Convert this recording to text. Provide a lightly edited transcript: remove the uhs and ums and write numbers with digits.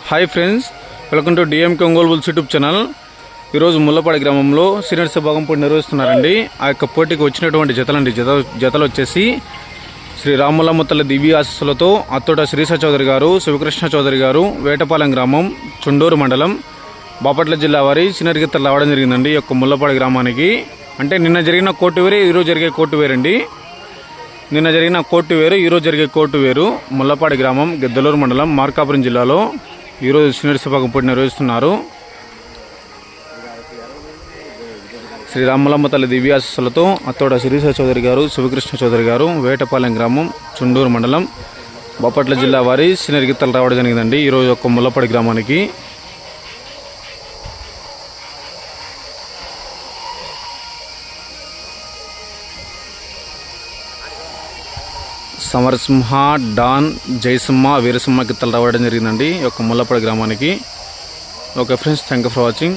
Hi friends, welcome to DMK Ongole bulls YouTube channel. ఈరోజు ముల్లపాడి గ్రామంలో seniors విభాగం పోటీ నిర్వహిస్తున్నారండి. ఆ యొక్క పోటీకి వచ్చినటువంటి జతలు వచ్చేసి శ్రీ రాములమ్మ తల్లి దివ్య ఆశీస్సులతో అత్తోట శ్రీశ చౌదరి గారు, శివకృష్ణ చౌదరి గారు, వేటపాలెం గ్రామం, చుండూరు మండలం, బాపట్ల జిల్లా వారి సీనియర్ గీతలు రావడం జరిగిందండి. ఈ యొక్క ముల్లపాడి గ్రామానికి అంటే నిన్న జరిగిన కోర్టు వేరే, ఈరోజు జరిగే కోర్టు వేరండి. నిన్న జరిగిన కోర్టు వేరు, ఈరోజు జరిగే కోర్టు వేరు. ముల్లపాడి గ్రామం, గిద్దలూరు మండలం, మార్కాపురం జిల్లాలో ఈరోజు సీనియర్స్ విభాగం పోటీ నిర్వహిస్తున్నారు. శ్రీ రాములమ్మ తల్లి దివ్యాశీస్సులతో అత్తోడ శిరీష చౌదరి గారు, శివకృష్ణ చౌదరి గారు, వేటపాలెం గ్రామం, చుండూరు మండలం, బాపట్ల జిల్లా వారి సీనియర్ గీతలు రావడం జరిగిందండి ఈరోజు ఒక ముల్లపాడి గ్రామానికి. సమరసింహ, డాన్, జయసింహ, వీరసింహ గీతలు రావడం జరిగిందండి ఈ యొక్క ముల్లపాడి గ్రామానికి. Okay friends, thank you for watching.